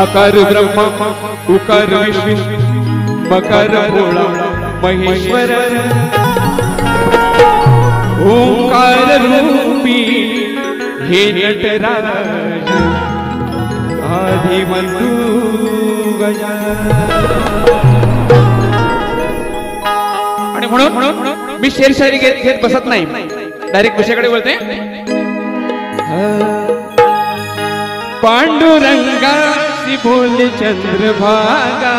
आकार ब्रह्म उकार विष्णु मकार भोळा महेश्वर ओंकार रूपी हे नटराज आदि बंधू आणि म्हणून मी शेरशायरी घेत बसत नाही, डायरेक्ट विषयाकडे बोलते. पांडुरंगाची बोल चंद्रभागा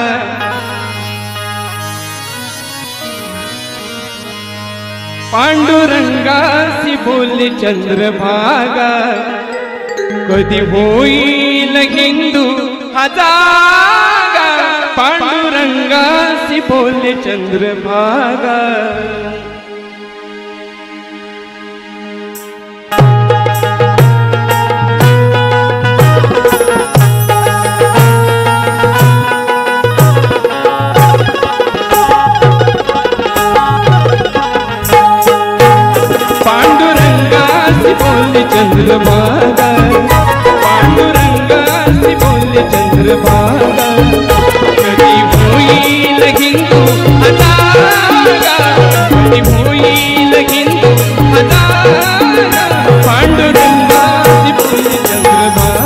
पांडुरंगाची बोल चंद्रभागा कधी होईल हिंदू हा जागा पांडुरंगाची बोल चंद्रभागा. चंद्रभागा पांडुरंगाची बोल चंद्रभागा कधी होईल हिंदू हा जागा कधी होईल हिंदू हा जागा पांडुरंगाची बोल चंद्रभागा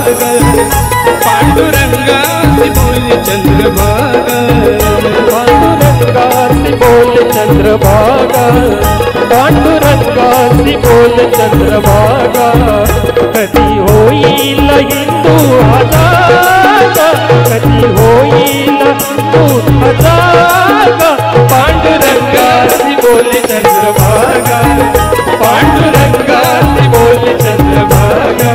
पांडुरंगाची बोल चंद्रभागा पांडुरंगाची बोल चंद्रभागा पांडुरंगाची बोल चंद्रभागा कधी होईल हिंदू हा जागा कधी होईल हिंदू हा जागा पांडुरंगाची बोल चंद्रभागा पांडुरंगाची बोल चंद्रभागा.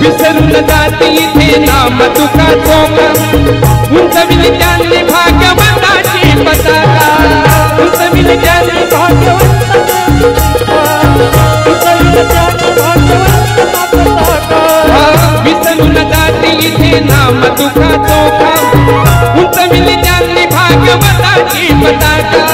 विसरून जाती इथे नाम तुका चोका उंचविल त्यांनी भागवताची पताका उंचविल त्यांनी भागवताची विसरून जाती इथे नाम तुका चोका उंचविल त्यांनी भागवताची पताका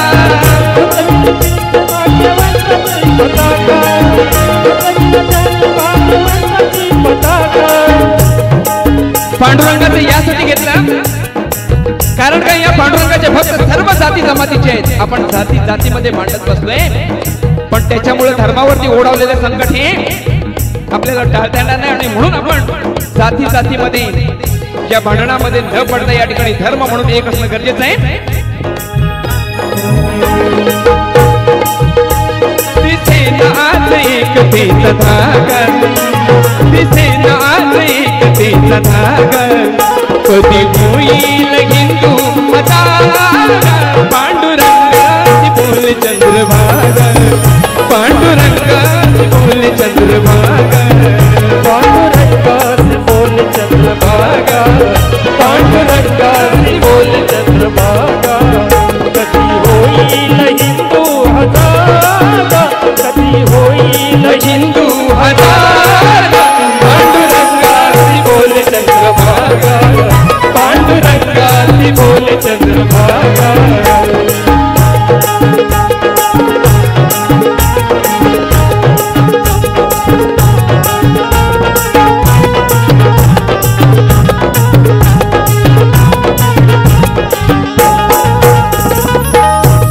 पांडुरंगाचं यासाठी घेतलं कारण काय या पांडुरंगाचे भक्त सर्व जाती जमातीचे आहेत. आपण जाती जातीमध्ये मांडत बसलोय पण त्याच्यामुळे धर्मावरती ओढवलेले संकट हे आपल्याला टाळता येणार नाही आणि म्हणून आपण जाती जातीमध्ये या भांडणामध्ये न पडता या ठिकाणी धर्म म्हणून एक असणं गरजेचं आहे. आज एकतेचा धागा दिसेना आज एकतेचा धागा कधी होईल हिंदू हा जागा पांडुरंगाची बोल चंद्रभागा पांडुरंगाची बोल चंद्रभागा पांडुरंगाची बोल चंद्रभागा पांडुरंगाची बोल चंद्रभागा कधी होईल हिंदू हा जागा कधी होईल हिंदू हा जागा पांडुरंगाची बोल चंद्रभागा पांडुरंगाची बोल चंद्रभागा.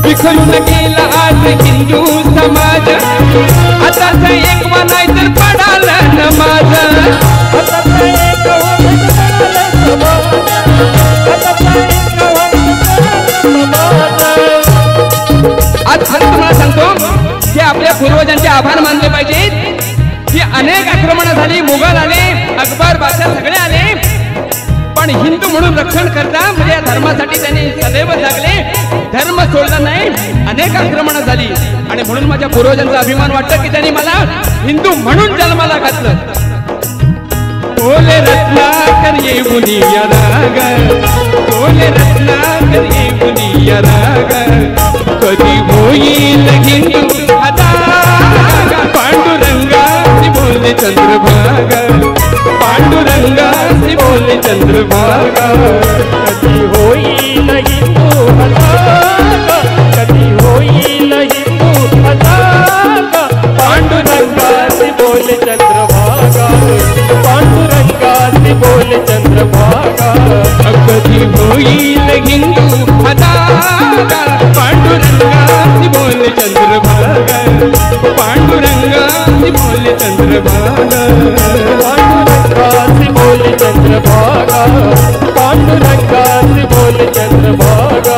विखरून गेला आज हिंदू समाज आता एक नाही तर पडाला नमाज आज तुम्हाला सांगतो की आपल्या पूर्वजांचे आभार मानले पाहिजेत की अनेक आक्रमण झाली, मुघल आले, अकबर बादशाह सगळे आले पण हिंदू म्हणून रक्षण करता म्हणजे या धर्मासाठी त्यांनी सदैव जगले, धर्म सोडला नाही. अनेक आक्रमण झाली आणि म्हणून माझ्या पूर्वजांचा अभिमान वाटतं की त्यांनी मला हिंदू म्हणून जन्माला घातलं. बोले रत्नाकर ये बुनिया राग, बोले रत्नाकर ये बुनिया राग, कधी होईल हिंदू अदागा, पांडुरंगाची बोले चंद्रभागा, पांडुरंगाची बोले चंद्रभागा, कधी होईल हिंदू अदागा, कधी होईल हिंदू अदागा, पांडुरंगाची बोले चंद्रभागा, पांडुरंगाची बोले चंद्रभागा, कधी होईल हिंदू अदागा, पांडुरंगाची बोले चंद्रभागा, पांडुरंगाची बोले चंद्रभागा, पांडुरंगाची बोले चंद्रभागा, पांडुरंगाची बोले चंद्रभागा.